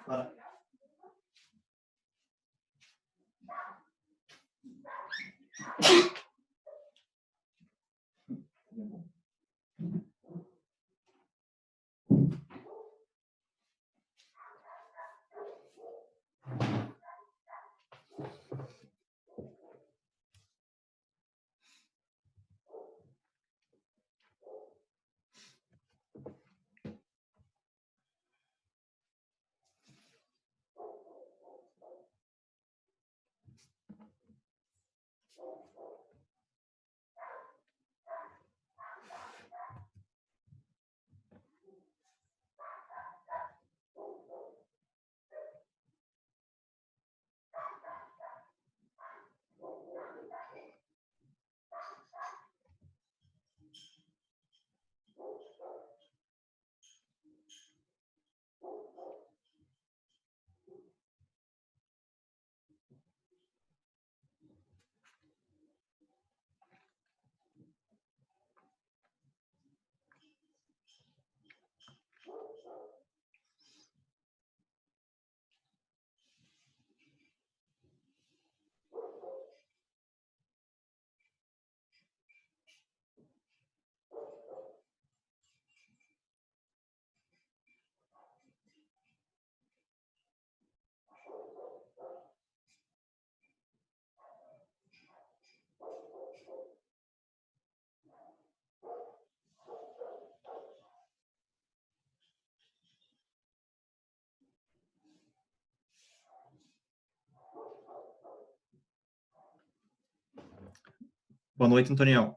Bora. Boa noite, Antoniel.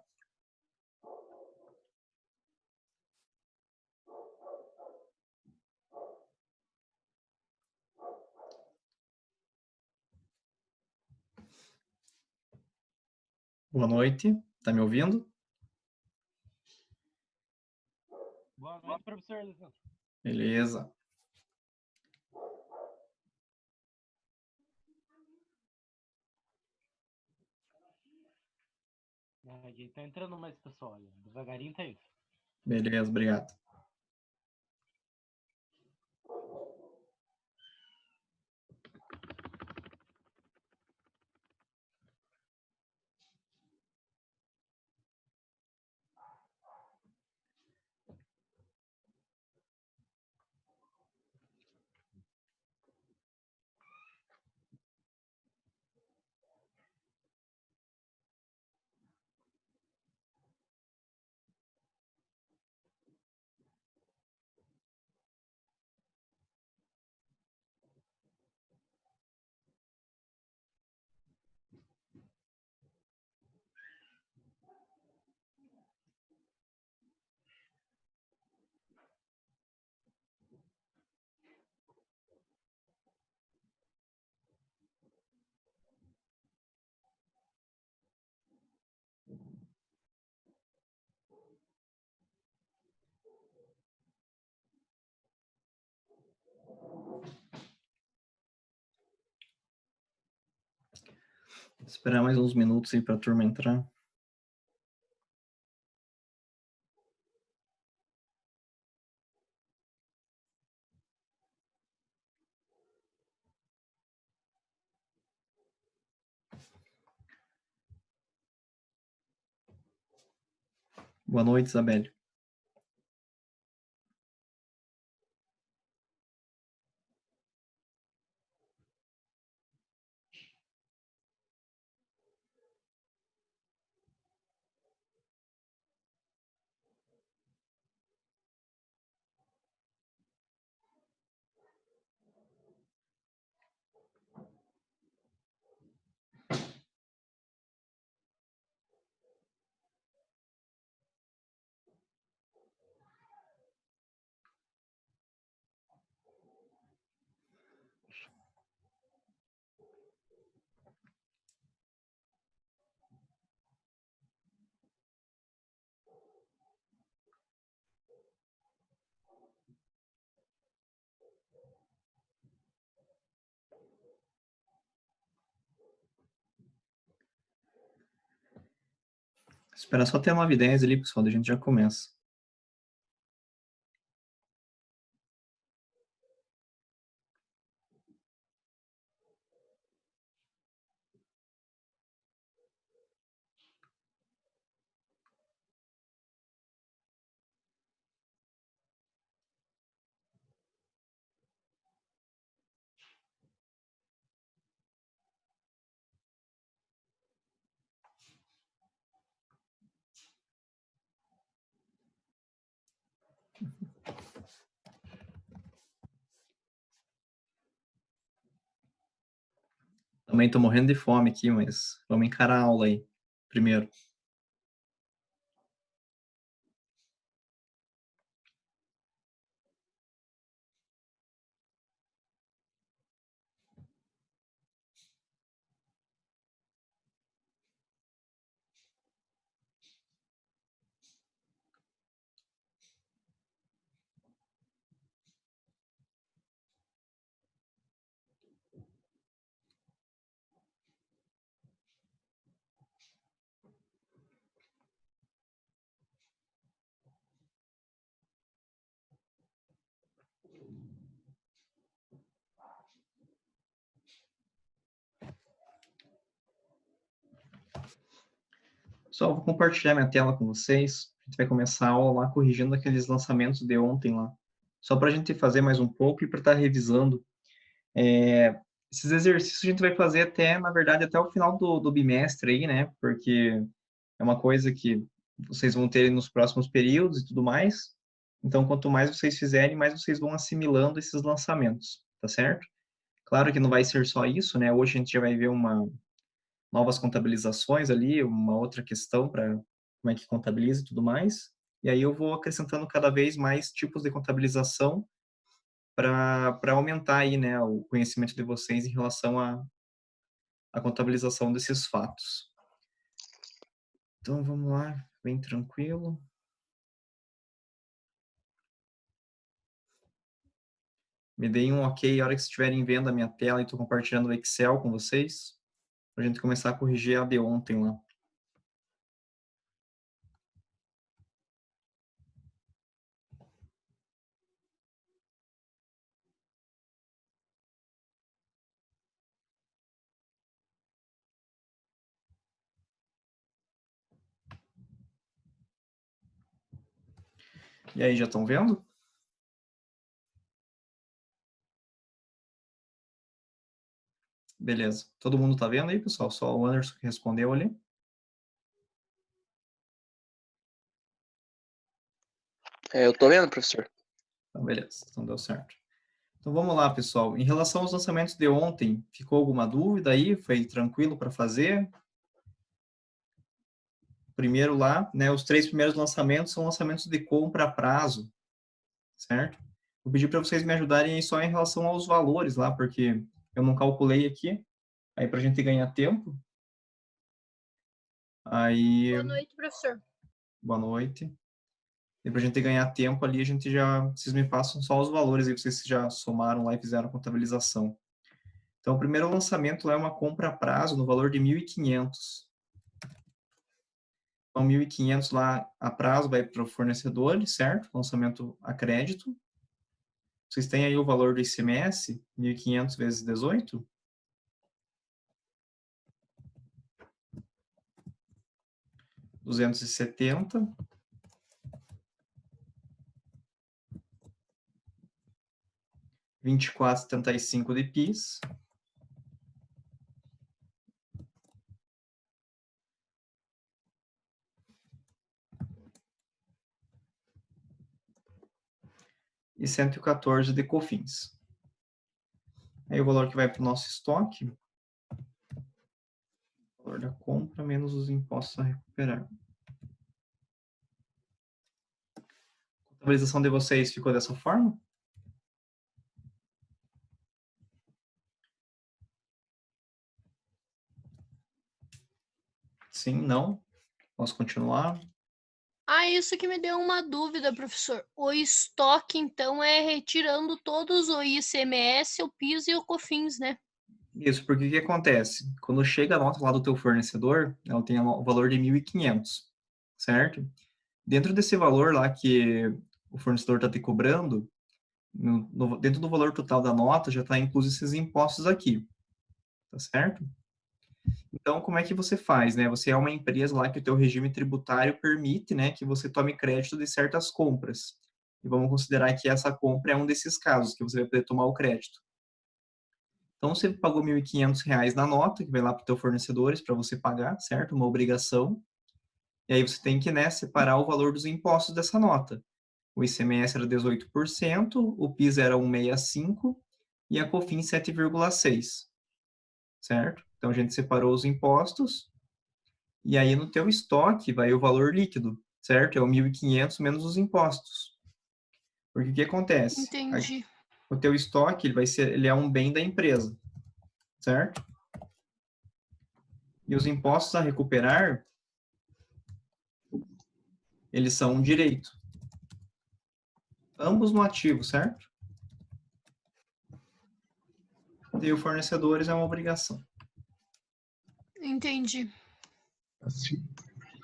Boa noite, tá me ouvindo? Boa noite, professor Alessandro. Beleza. Aqui tá entrando mais pessoal, olha. Devagarinho tá isso. Beleza, obrigado. Esperar mais uns minutos aí para a turma entrar. Boa noite, Isabelle. Esperar só ter 9h10 ali, pessoal, daí a gente já começa. Também tô morrendo de fome aqui, mas vamos encarar a aula aí, primeiro. Pessoal, vou compartilhar minha tela com vocês. A gente vai começar a aula lá corrigindo aqueles lançamentos de ontem lá. Só para a gente fazer mais um pouco e para estar revisando. Esses exercícios a gente vai fazer até, na verdade, até o final do bimestre aí, né? Porque é uma coisa que vocês vão ter nos próximos períodos e tudo mais. Então, quanto mais vocês fizerem, mais vocês vão assimilando esses lançamentos, tá certo? Claro que não vai ser só isso, né? Hoje a gente já vai ver novas contabilizações ali, uma outra questão para como é que contabiliza e tudo mais. E aí eu vou acrescentando cada vez mais tipos de contabilização para aumentar aí, né, o conhecimento de vocês em relação à contabilização desses fatos. Então vamos lá, bem tranquilo. Me deem um ok a hora que estiverem vendo a minha tela e estou compartilhando o Excel com vocês, para a gente começar a corrigir a de ontem lá. E aí, já estão vendo? Beleza. Todo mundo está vendo aí, pessoal? Só o Anderson que respondeu ali. Eu tô vendo, professor. Então, beleza. Então, deu certo. Então, vamos lá, pessoal. Em relação aos lançamentos de ontem, ficou alguma dúvida aí? Foi tranquilo para fazer? Primeiro lá, né, os 3 primeiros lançamentos são lançamentos de compra a prazo, certo? Vou pedir para vocês me ajudarem aí só em relação aos valores lá, porque eu não calculei aqui, aí para a gente ganhar tempo. Aí, Boa noite, professor. boa noite. E para a gente ganhar tempo ali, vocês me passam só os valores aí, vocês já somaram lá e fizeram a contabilização. Então, o primeiro lançamento lá é uma compra a prazo no valor de 1.500. Então, 1.500 lá a prazo vai para o fornecedor, certo? Lançamento a crédito. Vocês têm aí o valor do ICMS, 1.500 vezes 18? R$ 270. R$ 24,75 de PIS. E 114 de COFINS. Aí o valor que vai para o nosso estoque, o valor da compra menos os impostos a recuperar. A contabilização de vocês ficou dessa forma? Sim, não? Posso continuar? Isso que me deu uma dúvida, professor. O estoque, então, é retirando todos o ICMS, o PIS e o COFINS, né? Isso, porque o que acontece? Quando chega a nota lá do teu fornecedor, ela tem o valor de 1.500, certo? Dentro desse valor lá que o fornecedor está te cobrando, dentro do valor total da nota já está incluso esses impostos aqui, tá certo? Então, como é que você faz, né? Você é uma empresa lá que o teu regime tributário permite, né, que você tome crédito de certas compras. E vamos considerar que essa compra é um desses casos que você vai poder tomar o crédito. Então, você pagou R$ 1.500 na nota, que vai lá para o teu fornecedores para você pagar, certo? Uma obrigação. E aí você tem que, né, separar o valor dos impostos dessa nota. O ICMS era 18%, o PIS era 1,65% e a COFINS 7,6%. certo? Então, a gente separou os impostos, e aí no teu estoque vai o valor líquido, certo? É o 1.500 menos os impostos. Porque o que acontece? Entendi. O teu estoque, ele é um bem da empresa, certo? E os impostos a recuperar, eles são um direito. Ambos no ativo, certo? E o fornecedores é uma obrigação. Entendi.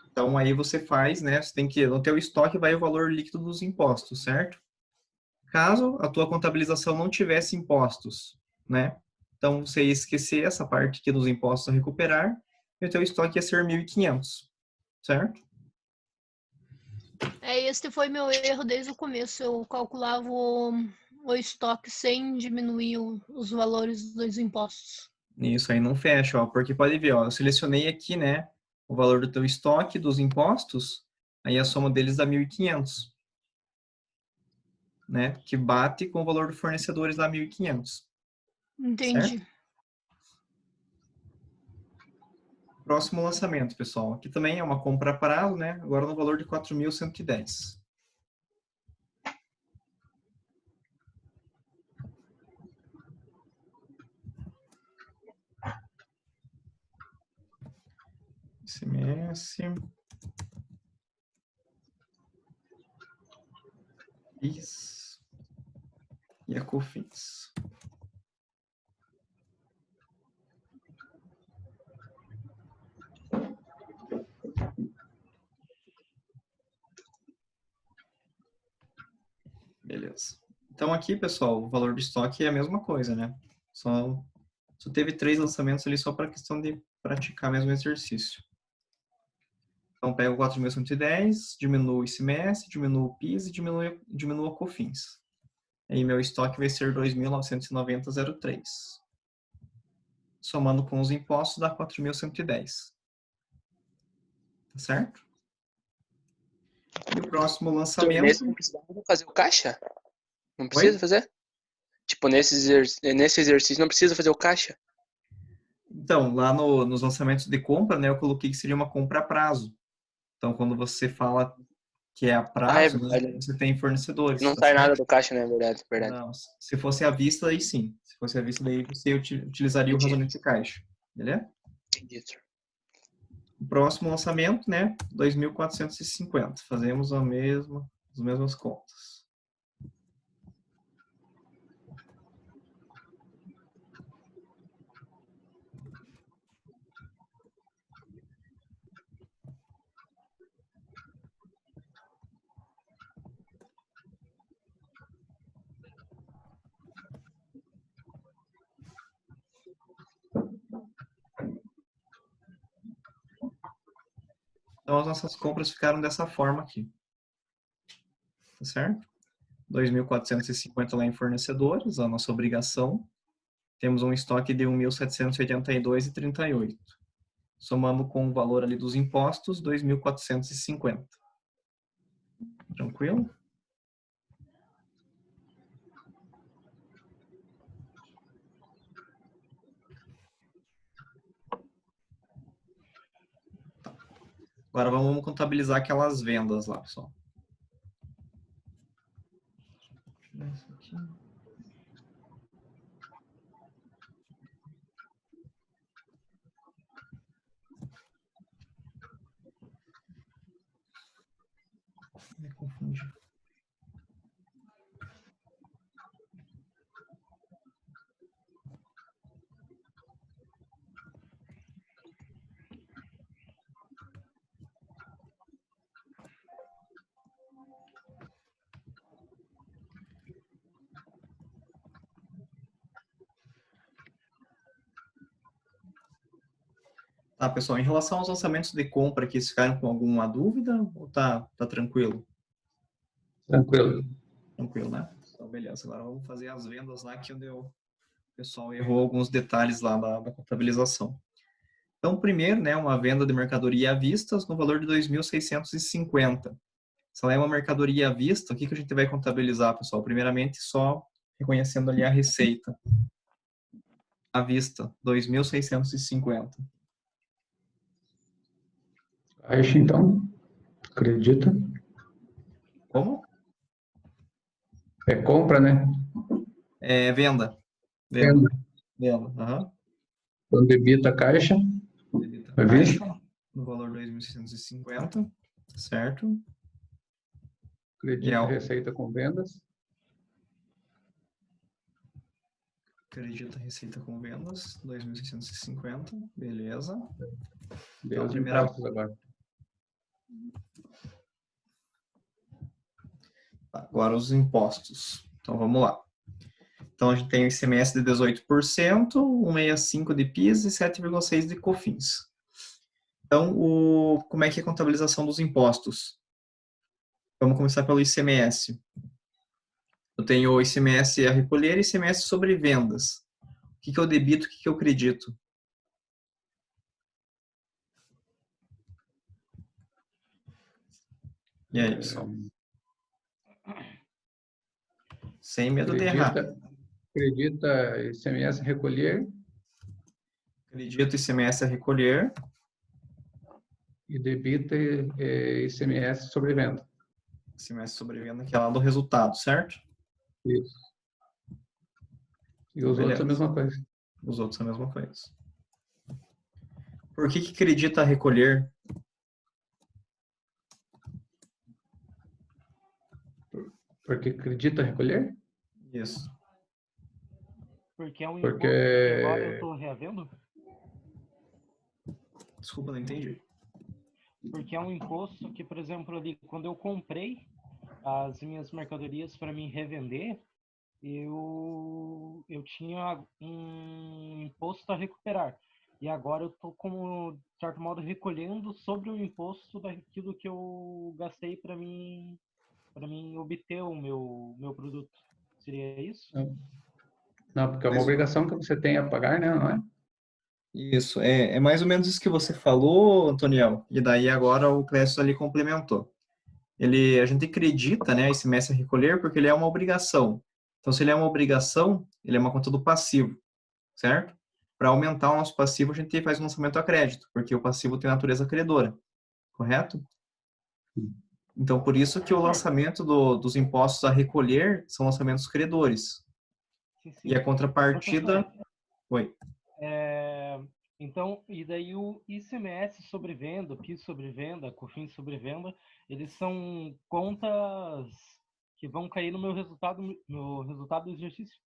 Então, aí você faz, né? Você tem que, no teu estoque vai o valor líquido dos impostos, certo? Caso a tua contabilização não tivesse impostos, né? Então, você ia esquecer essa parte aqui dos impostos a recuperar e o teu estoque ia ser 1.500, certo? Esse foi meu erro desde o começo. Eu calculava o estoque sem diminuir os valores dos impostos. Isso aí não fecha, ó, porque pode ver, ó, eu selecionei aqui, né, o valor do teu estoque, dos impostos, aí a soma deles dá 1.500, né, que bate com o valor do fornecedores dá 1.500, Entendi. certo? Próximo lançamento, pessoal, aqui também é uma compra a prazo, né, agora no valor de 4.110. ICMS, PIS e a COFINS. Beleza. Então aqui, pessoal, o valor do estoque é a mesma coisa, né? Só teve 3 lançamentos ali só para questão de praticar mesmo o exercício. Então, pega o 4.110, diminuo o ICMS, diminuo o PIS e diminuo a COFINS. Aí meu estoque vai ser 2.990,03. Somando com os impostos dá 4.110. Tá certo? E o próximo Nesse lançamento... não precisava fazer o caixa? Não Oi? precisa fazer? Tipo, nesse exercício não precisa fazer o caixa? Então, lá nos lançamentos de compra, né, eu coloquei que seria uma compra a prazo. Então, quando você fala que é a Ah, é prazo, né, verdade. você tem fornecedores, Não tá sai nada certo? do caixa, né? Verdade, verdade. Não, se fosse à vista, aí sim. Se fosse à vista, daí você utilizaria o Entendi. razoamento de caixa. Beleza? Entendi, senhor. O próximo lançamento, né, 2.450. Fazemos as mesmas contas. Então, as nossas compras ficaram dessa forma aqui. Tá certo? 2.450 lá em fornecedores, a nossa obrigação. Temos um estoque de 1.782,38. Somando com o valor ali dos impostos, 2.450. Tranquilo? Agora vamos contabilizar aquelas vendas lá, pessoal. Isso aqui. Me confundi. Tá, pessoal, em relação aos lançamentos de compra aqui, vocês ficaram com alguma dúvida ou tá tranquilo? Tranquilo. Tranquilo, né? Então, beleza. Agora vamos fazer as vendas lá, que onde o pessoal errou alguns detalhes lá da contabilização. Então, primeiro, né, uma venda de mercadoria à vista no valor de 2.650. Se ela é uma mercadoria à vista, o que a gente vai contabilizar, pessoal? Primeiramente, só reconhecendo ali a receita. à vista, 2.650. Caixa, então. Acredita. Como? É compra, né? É venda. Venda. Venda. Aham. Então, debita a caixa. Debita À caixa, vista. no valor 2.650, certo? E Acredita a receita com vendas. acredita receita com vendas, 2.650, beleza. Dê Então, os impostos agora. agora os impostos. Então, vamos lá. Então, a gente tem o ICMS de 18%, 1,65% de PIS e 7,6% de COFINS. Então, como é que é a contabilização dos impostos? Vamos começar pelo ICMS. Eu tenho o ICMS a recolher e ICMS sobre vendas. O que eu debito, o que eu acredito? E aí, pessoal? Sem medo de errar. Acredita ICMS recolher Acredito ICMS a recolher. e debita ICMS sobre venda. ICMS sobre venda, que é lá do resultado, certo? Isso. E os outros a Beleza. mesma coisa. Os outros a mesma coisa. Por que acredita recolher? Porque acredita recolher? Isso. Porque é um Porque- imposto que agora eu tô reavendo? Desculpa, não entendi. Porque é um imposto que, por exemplo, ali, quando eu comprei as minhas mercadorias para me revender, eu tinha um imposto a recuperar. E agora eu tô, como, de certo modo, recolhendo sobre o imposto daquilo que eu gastei para mim obter o meu produto. Seria isso? Não, porque é uma obrigação que você tem a pagar, né? Não é? Isso, é mais ou menos isso que você falou, Antoniel, e daí agora o Clécio ali complementou. A gente acredita, né, esse ICMS a recolher porque ele é uma obrigação. Então, se ele é uma obrigação, ele é uma conta do passivo, certo? Para aumentar o nosso passivo, a gente faz um lançamento a crédito, porque o passivo tem natureza credora, correto? Então, por isso que o lançamento dos impostos a recolher são lançamentos credores. Sim, sim. E a contrapartida... Professor, Oi. Então, e daí o ICMS sobre venda, o PIS sobre venda, COFINS sobre venda, eles são contas que vão cair no meu resultado do exercício?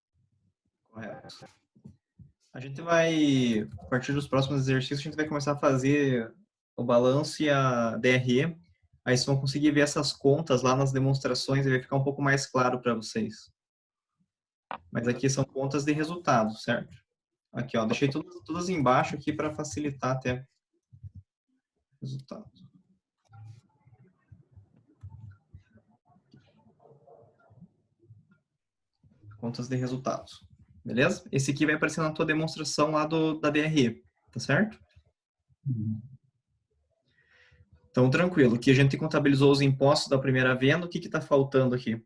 Correto. A gente vai, a partir dos próximos exercícios, a gente vai começar a fazer o balanço e a DRE. Aí vocês vão conseguir ver essas contas lá nas demonstrações e vai ficar um pouco mais claro para vocês. Mas aqui são contas de resultado, certo? Aqui, ó, deixei todas embaixo aqui para facilitar até o resultado. Contas de resultados. Beleza? Esse aqui vai aparecer na tua demonstração lá da DRE, tá certo? Então, tranquilo. Aqui a gente contabilizou os impostos da primeira venda. O que está faltando aqui?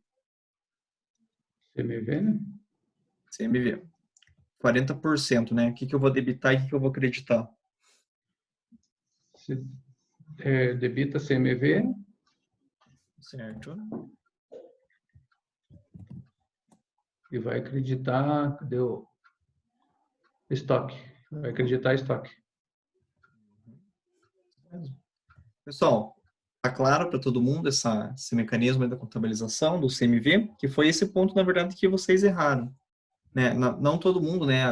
CMV, né? CMV. 40%, né? O que eu vou debitar e o que eu vou acreditar? Debita CMV Certo. e vai acreditar, cadê o estoque? Vai acreditar estoque. Pessoal, tá claro para todo mundo esse mecanismo da contabilização do CMV? Que foi esse ponto, na verdade, que vocês erraram. Né? Não todo mundo, né?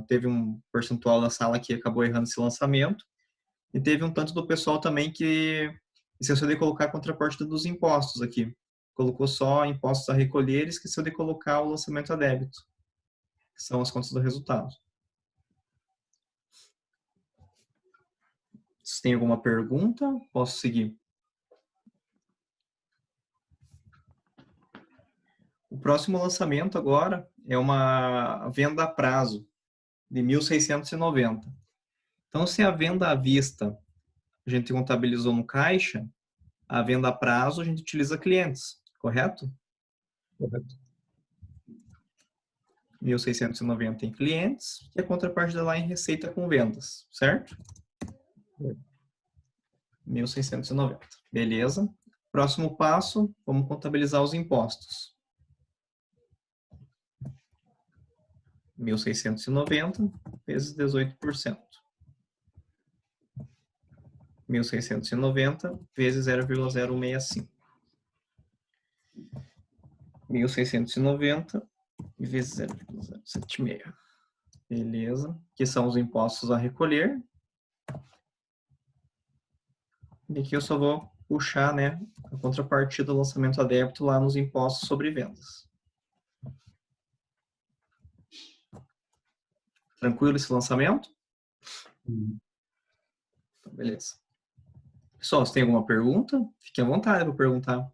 Teve um percentual da sala que acabou errando esse lançamento e teve um tanto do pessoal também que esqueceu de colocar a contrapartida dos impostos aqui. Colocou só impostos a recolher e esqueceu de colocar o lançamento a débito, que são as contas do resultado. Se tem alguma pergunta, posso seguir. O próximo lançamento agora é uma venda a prazo de 1.690. Então, se a venda à vista a gente contabilizou no caixa, a venda a prazo a gente utiliza clientes, correto? Correto. 1.690 em clientes, e a contrapartida lá em receita com vendas, certo? 1.690. Beleza. Próximo passo, vamos contabilizar os impostos. 1.690 vezes 18%. 1.690 vezes 0,065. 1.690 vezes 0,076. Beleza. Que são os impostos a recolher. E aqui eu só vou puxar, né, a contrapartida do lançamento a débito lá nos impostos sobre vendas. Tranquilo esse lançamento? Então, beleza. Pessoal, se tem alguma pergunta, fique à vontade para perguntar.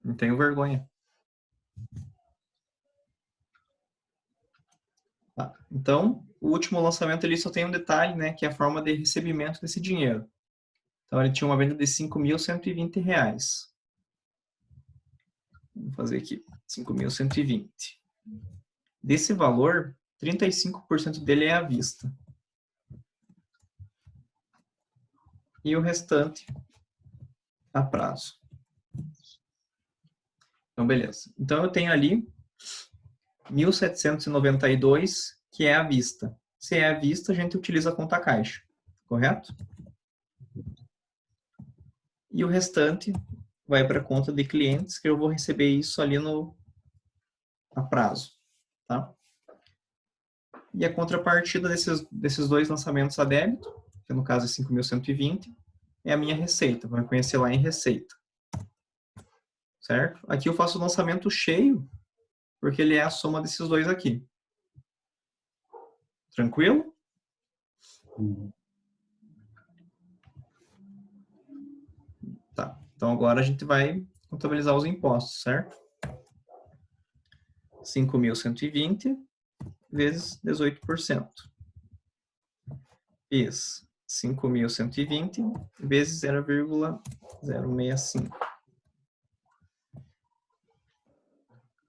Não tenho vergonha. Tá. Então, o último lançamento ele só tem um detalhe, né, que é a forma de recebimento desse dinheiro. Então, ele tinha uma venda de R$ 5.120. Vamos fazer aqui, 5.120. Desse valor, 35% dele é à vista. E o restante a prazo. Então, beleza. Então, eu tenho ali 1.792, que é à vista. Se é à vista, a gente utiliza a conta caixa, correto? E o restante vai para a conta de clientes, que eu vou receber isso ali a prazo, tá? E a contrapartida desses dois lançamentos a débito, que no caso é 5.120, é a minha receita. Vai conhecer lá em receita. Certo? Aqui eu faço o lançamento cheio, porque ele é a soma desses dois aqui. Tranquilo? Tá. Então agora a gente vai contabilizar os impostos, certo? 5.120 vezes 18%. Fiz 5.120 vezes 0,065.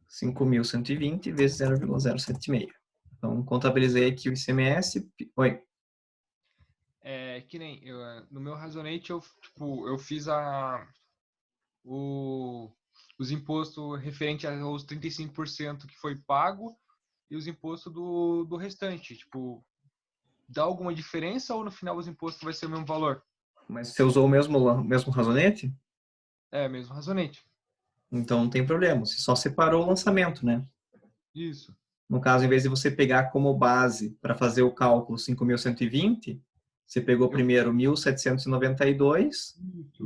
5.120 vezes 0,076. Então, contabilizei aqui o ICMS. Oi. Que nem no meu Razonate eu fiz os impostos referentes aos 35% que foi pago e os impostos do restante. Tipo, dá alguma diferença ou no final os impostos vai ser o mesmo valor? Mas você usou o mesmo razonete? É, mesmo Razonate. Então não tem problema. Você só separou o lançamento, né? Isso. No caso, em vez de você pegar como base para fazer o cálculo 5.120, você pegou primeiro 1.792,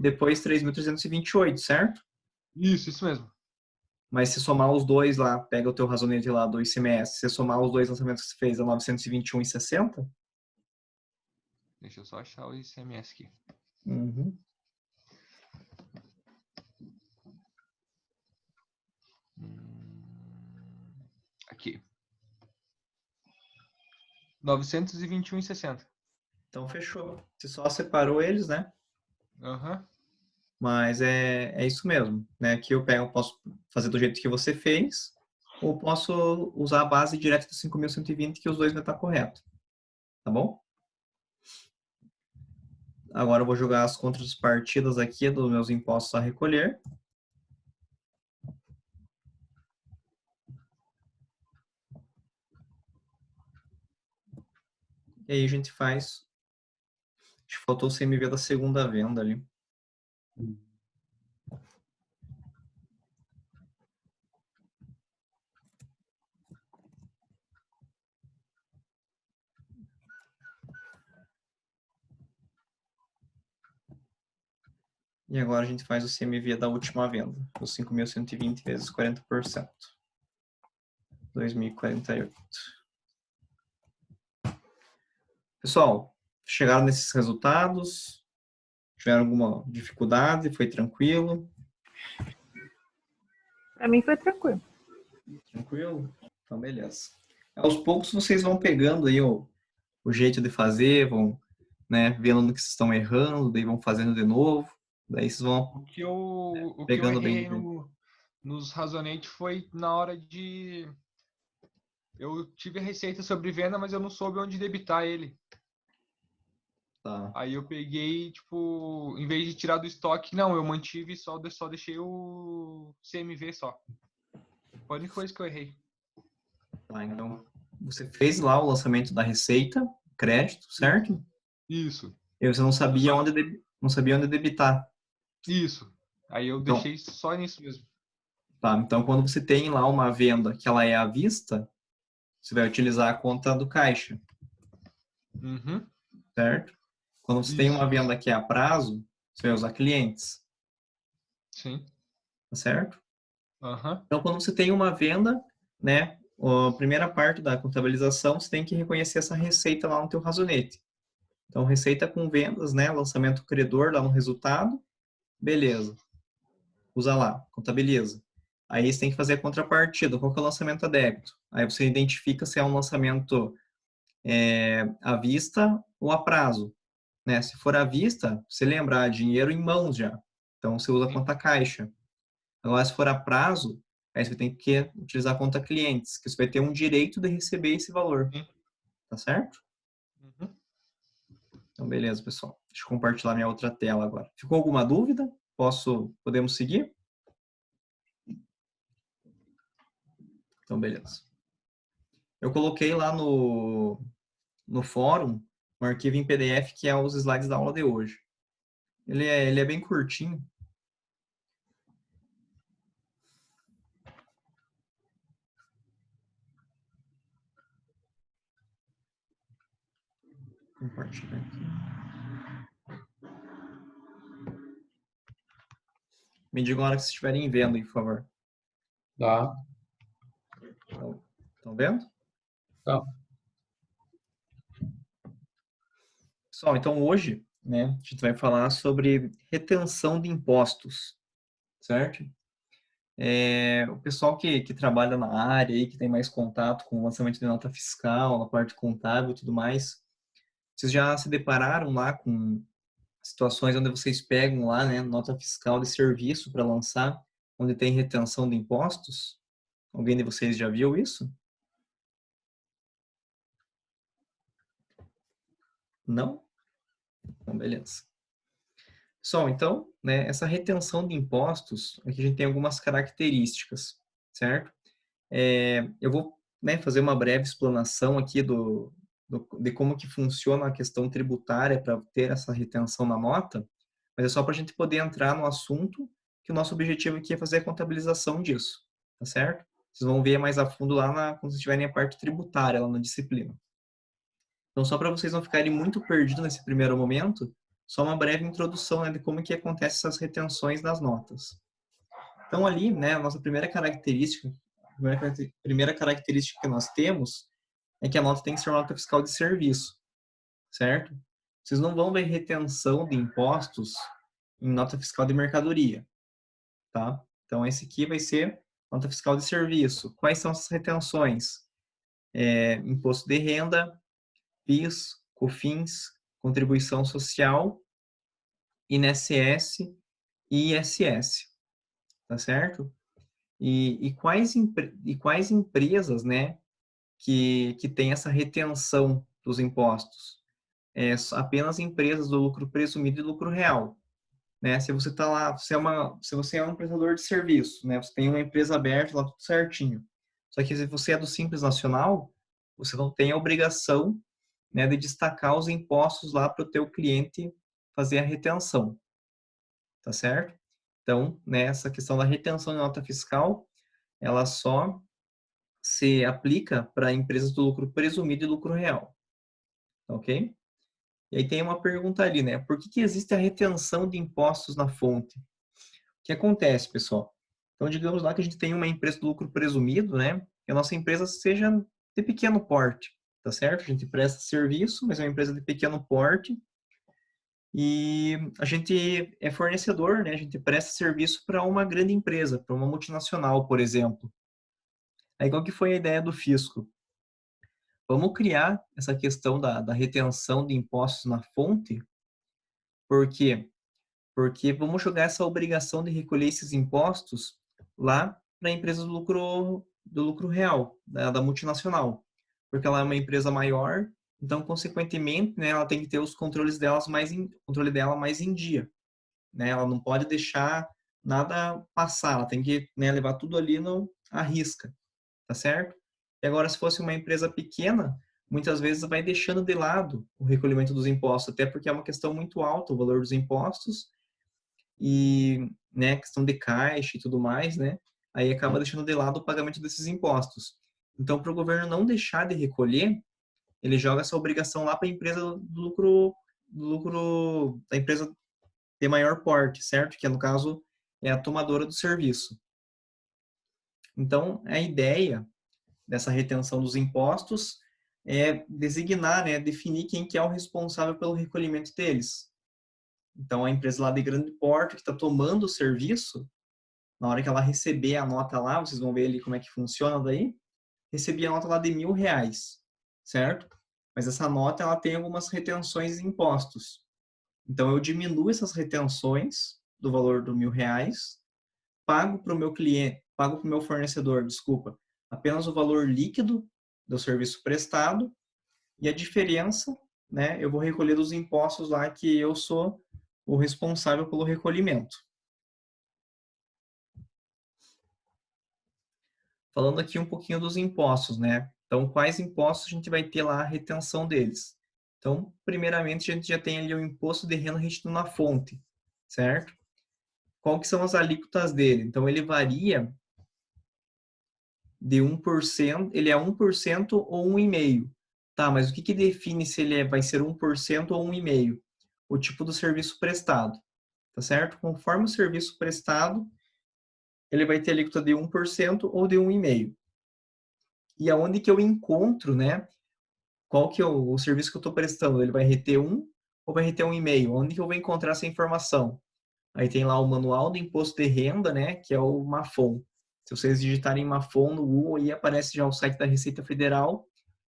depois 3.328, certo? Isso mesmo. Mas se somar os dois lá, pega o teu razonete lá do ICMS, se somar os dois lançamentos que você fez, é 921,60? Deixa eu só achar o ICMS aqui. Uhum. Aqui. 921,60. Então fechou. Você só separou eles, né? Aham. Mas é isso mesmo, né? Aqui eu posso fazer do jeito que você fez, ou posso usar a base direta do 5.120, que os dois vai estar correto. Tá bom? Agora eu vou jogar as contrapartidas aqui dos meus impostos a recolher. E aí a gente faz... Acho que faltou o CMV da segunda venda ali. E agora a gente faz o CMV da última venda, os 5.120 vezes 40%. 2.048. Pessoal, chegaram nesses resultados? Tiveram alguma dificuldade? Foi tranquilo? Para mim foi tranquilo. Tranquilo? Então, beleza. Aos poucos vocês vão pegando aí o jeito de fazer, vão, né, vendo no que vocês estão errando, daí vão fazendo de novo. Daí vocês vão O que eu pegando errei bem. nos Razonate foi na hora de Eu tive a receita sobre venda, mas eu não soube onde debitar ele. Tá. Aí eu peguei, tipo, em vez de tirar do estoque, não, eu mantive e só deixei o CMV só. Foi a única coisa que eu errei. Tá, então, você fez lá o lançamento da receita, crédito, certo? Isso, E você não sabia Só- onde, não sabia onde debitar. isso. Aí eu Então, deixei só nisso mesmo. tá, então quando você tem lá uma venda que ela é à vista, você vai utilizar a conta do caixa, Uhum, certo? Quando você tem isso, uma venda que é a prazo, você vai usar clientes, sim. tá certo? Aham, Então, quando você tem uma venda, né, a primeira parte da contabilização, você tem que reconhecer essa receita lá no teu razonete. Então, receita com vendas, né, lançamento credor lá no resultado, beleza. Usa lá, contabiliza. Aí você tem que fazer a contrapartida, qual que é o lançamento a débito? Aí você identifica se é um lançamento à vista ou a prazo, né? Se for à vista, você lembra, dinheiro em mãos já. Então, você usa a sim. conta caixa. Agora, se for a prazo, aí você tem que utilizar a conta clientes, que você vai ter um direito de receber esse valor, Sim. tá certo? Uhum. Então, beleza, pessoal. Deixa eu compartilhar minha outra tela agora. Ficou alguma dúvida? Podemos seguir? Então, beleza. Eu coloquei lá no fórum um arquivo em PDF que é os slides da aula de hoje. Ele é bem curtinho. Compartilhar aqui. Me digam a hora que vocês estiverem vendo, aí, por favor. Tá. Estão vendo? Tá. Pessoal, então hoje, né, a gente vai falar sobre retenção de impostos, certo? O pessoal que trabalha na área aí, que tem mais contato com o lançamento de nota fiscal, na parte contábil e tudo mais, vocês já se depararam lá com situações onde vocês pegam lá, né, nota fiscal de serviço para lançar, onde tem retenção de impostos? Alguém de vocês já viu isso? Não? Então, beleza. Pessoal, então, né, essa retenção de impostos, aqui a gente tem algumas características, certo? Eu vou, né, fazer uma breve explanação aqui de como que funciona a questão tributária para ter essa retenção na nota, mas é só para a gente poder entrar no assunto, que o nosso objetivo aqui é fazer a contabilização disso, tá certo? Vocês vão ver mais a fundo lá quando vocês estiverem a parte tributária, lá na disciplina. Então, só para vocês não ficarem muito perdidos nesse primeiro momento, só uma breve introdução, né, de como que acontecem essas retenções das notas. Então, ali, né, a nossa primeira característica que nós temos é que a nota tem que ser uma nota fiscal de serviço, certo? Vocês não vão ver retenção de impostos em nota fiscal de mercadoria, tá? Então, esse aqui vai ser nota fiscal de serviço. Quais são essas retenções? Imposto de renda, PIS, COFINS, contribuição social, INSS e ISS, tá certo? E quais empresas, né, que tem essa retenção dos impostos? Apenas empresas do lucro presumido e lucro real, né? Se você está lá, se você é um prestador de serviço, né, você tem uma empresa aberta lá tudo certinho. Só que se você é do Simples Nacional, você não tem a obrigação, né, de destacar os impostos lá para o teu cliente fazer a retenção, tá certo? Então, né, essa questão da retenção de nota fiscal, ela só se aplica para empresas do lucro presumido e lucro real, ok? E aí tem uma pergunta ali, né? Por que existe a retenção de impostos na fonte? O que acontece, pessoal? Então, digamos lá que a gente tem uma empresa do lucro presumido, né? Que a nossa empresa seja de pequeno porte, tá certo? A gente presta serviço, mas é uma empresa de pequeno porte e a gente é fornecedor, né? A gente presta serviço para uma grande empresa, para uma multinacional, por exemplo. Aí qual que foi a ideia do fisco? Vamos criar essa questão da retenção de impostos na fonte. Por quê? Porque vamos jogar essa obrigação de recolher esses impostos lá para empresas do lucro real, da multinacional, porque ela é uma empresa maior, então, consequentemente, né, ela tem que ter os controles controle dela mais em dia, né? Ela não pode deixar nada passar, ela tem que, né, levar tudo ali à risca, tá certo? E agora, se fosse uma empresa pequena, muitas vezes vai deixando de lado o recolhimento dos impostos, até porque é uma questão muito alta o valor dos impostos e, né, questão de caixa e tudo mais, né? Aí acaba deixando de lado o pagamento desses impostos. Então, para o governo não deixar de recolher, ele joga essa obrigação lá para a empresa do lucro da empresa de maior porte, certo? Que no caso é a tomadora do serviço. Então, a ideia dessa retenção dos impostos é designar, né, definir quem que é o responsável pelo recolhimento deles. Então, a empresa lá de grande porte que está tomando o serviço, na hora que ela receber a nota lá, vocês vão ver ali como é que funciona daí, recebi a nota lá de R$1.000, certo? Mas essa nota, ela tem algumas retenções de impostos. Então, eu diminuo essas retenções do valor do R$1.000, pago para o meu cliente, pago para o meu fornecedor, desculpa, apenas o valor líquido do serviço prestado e a diferença, né, eu vou recolher dos impostos lá que eu sou o responsável pelo recolhimento. Falando aqui um pouquinho dos impostos, né? Então, quais impostos a gente vai ter lá a retenção deles? Então, primeiramente, a gente já tem ali o imposto de renda retido na fonte, certo? Qual que são as alíquotas dele? Então, ele varia de 1%, ele é 1% ou 1,5%. Tá, mas o que define se ele vai ser 1% ou 1,5%? O tipo do serviço prestado, tá certo? Conforme o serviço prestado, ele vai ter alíquota de 1% ou de 1,5%. E aonde que eu encontro, né? Qual que é o serviço que eu estou prestando? Ele vai reter 1 ou vai reter 1,5%? Onde que eu vou encontrar essa informação? Aí tem lá o Manual do Imposto de Renda, né? Que é o MAFON. Se vocês digitarem MAFON no Google, aí aparece já o site da Receita Federal.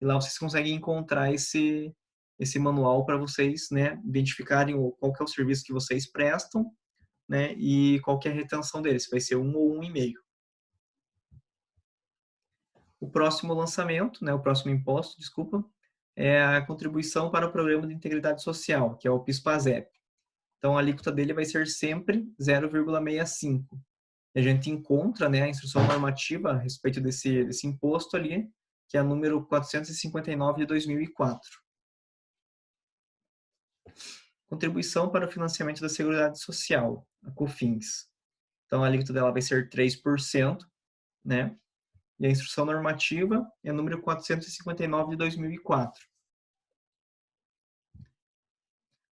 E lá vocês conseguem encontrar esse manual para vocês, né, identificarem qual que é o serviço que vocês prestam, né, e qual que é a retenção deles, se vai ser 1 ou 1,5. O próximo lançamento, né, o próximo imposto, desculpa, é a contribuição para o Programa de Integridade Social, que é o PIS/PASEP. Então, a alíquota dele vai ser sempre 0,65. A gente encontra, né, a instrução normativa a respeito desse imposto ali, que é a número 459 de 2004. Contribuição para o financiamento da Seguridade Social, a COFINS. Então, a alíquota dela vai ser 3%, né? E a instrução normativa é a número 459 de 2004.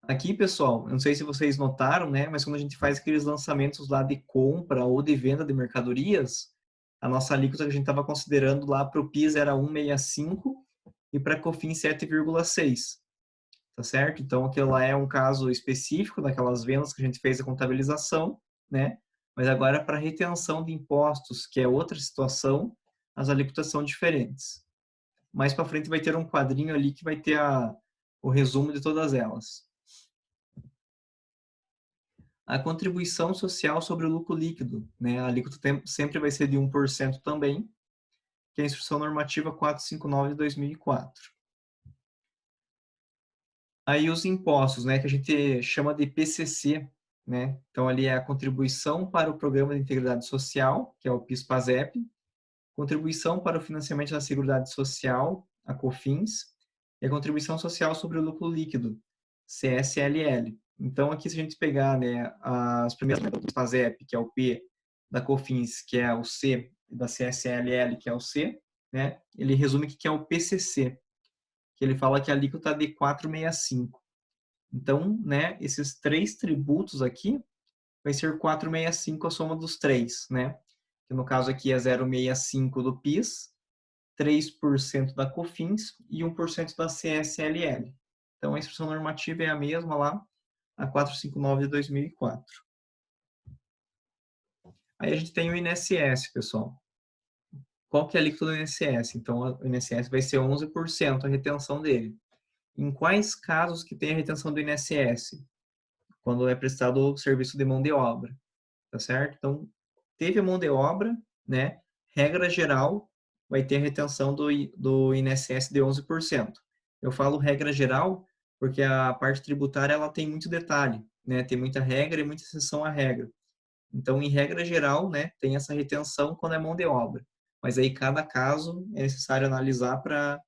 Aqui, pessoal, eu não sei se vocês notaram, né? Mas quando a gente faz aqueles lançamentos lá de compra ou de venda de mercadorias, a nossa alíquota que a gente estava considerando lá para o PIS era 1,65 e para a COFINS 7,6. Tá certo? Então, aquilo lá é um caso específico daquelas vendas que a gente fez a contabilização, né? Mas agora, para retenção de impostos, que é outra situação, as alíquotas são diferentes. Mais para frente vai ter um quadrinho ali que vai ter o resumo de todas elas. A contribuição social sobre o lucro líquido, né? A alíquota sempre vai ser de 1% também, que é a Instrução Normativa 459 de 2004. Aí os impostos, né, que a gente chama de PCC, né? Então ali é a contribuição para o Programa de Integridade Social, que é o PIS/PASEP, contribuição para o financiamento da Seguridade Social, a COFINS, e a contribuição social sobre o lucro líquido, CSLL. Então aqui se a gente pegar, né, as primeiras letras do PIS/PASEP, que é o P, da COFINS, que é o C, e da CSLL, que é o C, né? Ele resume o que é o PCC, que ele fala que a alíquota é de 4,65. Então, né, esses três tributos aqui vai ser 4,65 a soma dos três, né? Que no caso aqui é 0,65 do PIS, 3% da COFINS e 1% da CSLL. Então, a instrução normativa é a mesma lá, a 459 de 2004. Aí a gente tem o INSS, pessoal. Qual que é a alíquota do INSS? Então, o INSS vai ser 11% a retenção dele. Em quais casos que tem a retenção do INSS? Quando é prestado o serviço de mão de obra, tá certo? Então, teve a mão de obra, né? Regra geral, vai ter a retenção do INSS de 11%. Eu falo regra geral porque a parte tributária ela tem muito detalhe, né? Tem muita regra e muita exceção à regra. Então, em regra geral, né, tem essa retenção quando é mão de obra. Mas aí cada caso é necessário analisar para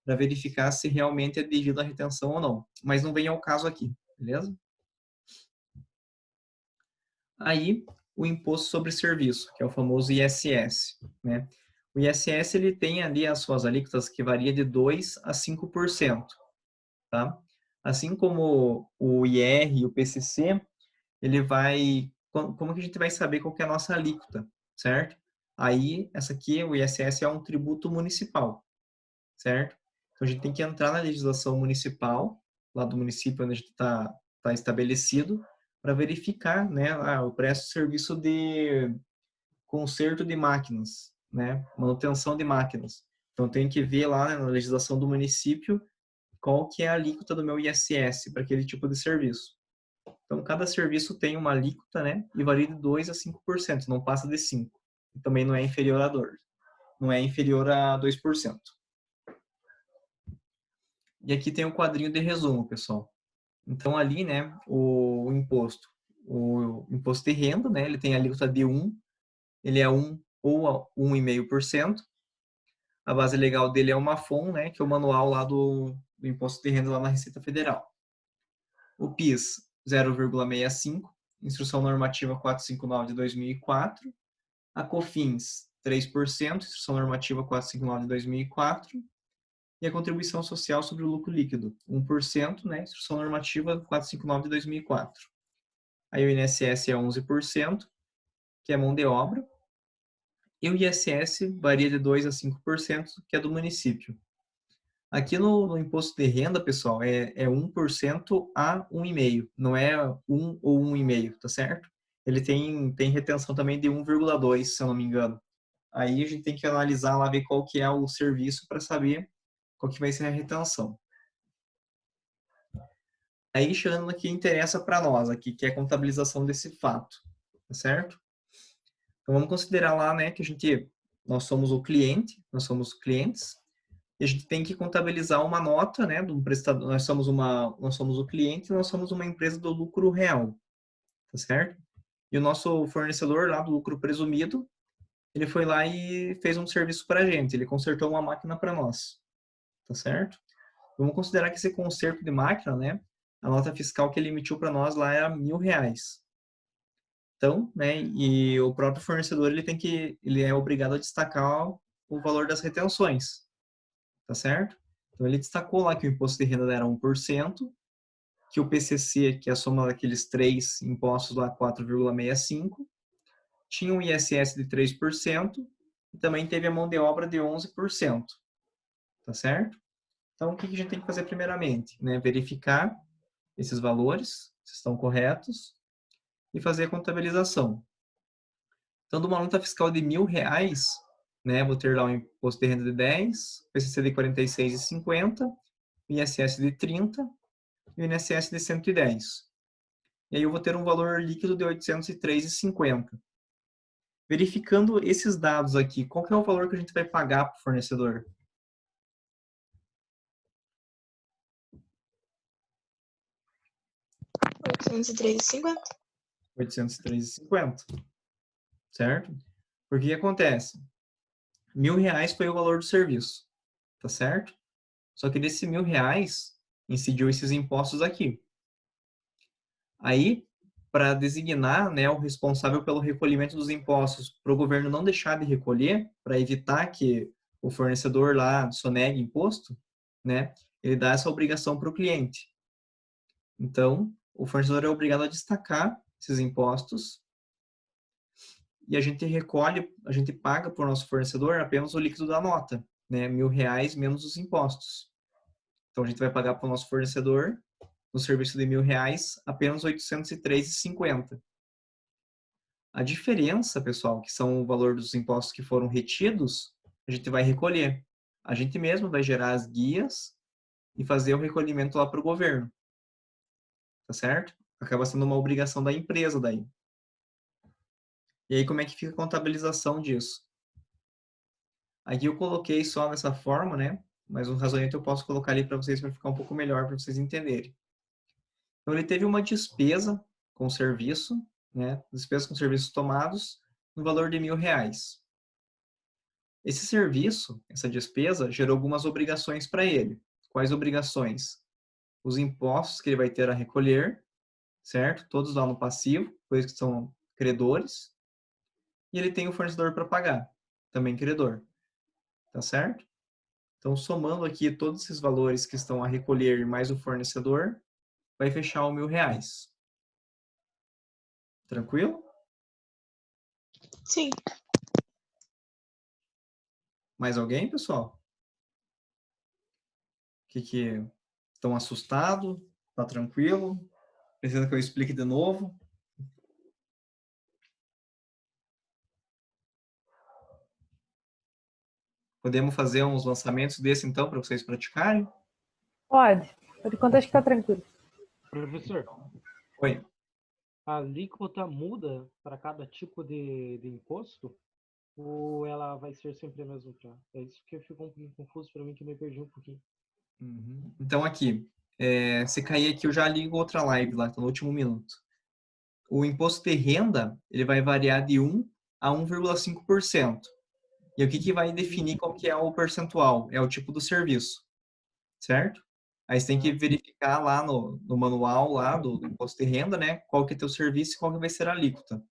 verificar se realmente é devido à retenção ou não. Mas não vem ao caso aqui, beleza? Aí, o imposto sobre serviço, que é o famoso ISS, né? O ISS ele tem ali as suas alíquotas que varia de 2 a 5%, tá? Assim como o IR e o PCC, ele vai como que a gente vai saber qual que é a nossa alíquota, certo? Aí, essa aqui, o ISS é um tributo municipal, certo? Então, a gente tem que entrar na legislação municipal, lá do município onde a gente tá estabelecido, para verificar, né, eu presto serviço de conserto de máquinas, né, manutenção de máquinas. Então, tem que ver lá, né, na legislação do município qual que é a alíquota do meu ISS para aquele tipo de serviço. Então, cada serviço tem uma alíquota, né, e varia de 2 a 5%, não passa de 5%. E também não é inferior a 2%, não é inferior a 2%. E aqui tem o quadrinho de resumo, pessoal. Então, ali, né, o imposto de renda, né, ele tem a alíquota de 1, ele é 1 ou 1,5%. A base legal dele é o MAFON, né, que é o manual lá do imposto de renda lá na Receita Federal. O PIS, 0,65, Instrução Normativa 459 de 2004. A COFINS, 3%, Instrução Normativa 459 de 2004. E a contribuição social sobre o lucro líquido, 1%, né, Instrução Normativa 459 de 2004. Aí o INSS é 11%, que é mão de obra, e o ISS varia de 2 a 5%, que é do município. Aqui no imposto de renda, pessoal, é 1% a 1,5%, não é 1 ou 1,5%, tá certo? Ele tem retenção também de 1,2%, se eu não me engano. Aí a gente tem que analisar lá, ver qual que é o serviço para saber qual que vai ser a retenção. Aí chegando no que interessa para nós aqui, que é a contabilização desse fato, tá certo? Então vamos considerar lá, né, que nós somos o cliente, nós somos clientes, e a gente tem que contabilizar uma nota, né, de um prestador, nós somos o cliente, nós somos uma empresa do lucro real, tá certo? E o nosso fornecedor lá do lucro presumido, ele foi lá e fez um serviço para a gente, ele consertou uma máquina para nós, tá certo? Vamos considerar que esse conserto de máquina, né, a nota fiscal que ele emitiu para nós lá era R$1.000. Então, né, e o próprio fornecedor ele é obrigado a destacar o valor das retenções, tá certo? Então ele destacou lá que o imposto de renda era 1%, que o PCC, que é a soma daqueles três impostos lá, 4,65%, tinha um ISS de 3% e também teve a mão de obra de 11%, tá certo? Então, o que a gente tem que fazer primeiramente? Né? Verificar esses valores, se estão corretos, e fazer a contabilização. Então, de uma nota fiscal de R$1.000, né, vou ter lá o imposto de renda de 10, PCC de 46,50, ISS de 30 e o INSS de 110. E aí eu vou ter um valor líquido de 803,50. Verificando esses dados aqui, qual que é o valor que a gente vai pagar para o fornecedor? R$803,50, certo? Porque o que acontece? R$1.000 foi o valor do serviço, tá certo? Só que desse R$1.000 incidiu esses impostos aqui. Aí, para designar, né, o responsável pelo recolhimento dos impostos, para o governo não deixar de recolher, para evitar que o fornecedor lá sonegue imposto, né, ele dá essa obrigação para o cliente. Então, o fornecedor é obrigado a destacar esses impostos e a gente paga para o nosso fornecedor apenas o líquido da nota, né, R$1.000 menos os impostos. Então, a gente vai pagar para o nosso fornecedor, no serviço de R$1.000, apenas 803,50. A diferença, pessoal, que são o valor dos impostos que foram retidos, a gente vai recolher. A gente mesmo vai gerar as guias e fazer o recolhimento lá para o governo. Tá certo? Acaba sendo uma obrigação da empresa daí. E aí, como é que fica a contabilização disso? Aqui eu coloquei só nessa forma, né? Mas o razonamento eu posso colocar ali para vocês para ficar um pouco melhor, para vocês entenderem. Então, ele teve uma despesa com serviço, né? Despesa com serviços tomados, no valor de R$1.000. Esse serviço, essa despesa, gerou algumas obrigações para ele. Quais obrigações? Os impostos que ele vai ter a recolher, certo? Todos lá no passivo, pois que são credores. E ele tem o fornecedor para pagar, também credor. Tá certo? Então, somando aqui todos esses valores que estão a recolher mais o fornecedor, vai fechar o R$1.000. Tranquilo? Sim. Mais alguém, pessoal? Que estão assustados? Tá tranquilo? Precisa que eu explique de novo? Podemos fazer uns lançamentos desse, então, para vocês praticarem? Pode. Por enquanto acho que tá tranquilo. Professor, Oi. a alíquota muda para cada tipo de imposto? Ou ela vai ser sempre a mesma? É isso que ficou um pouquinho confuso para mim, que eu me perdi um pouquinho. Uhum. Então, aqui, se cair aqui, eu já ligo outra live lá, tá no último minuto. O imposto de renda, ele vai variar de 1 a 1,5%. E o que vai definir qual que é o percentual? É o tipo do serviço, certo? Aí você tem que verificar lá no manual lá do imposto de renda, né? Qual que é teu serviço e qual que vai ser a alíquota.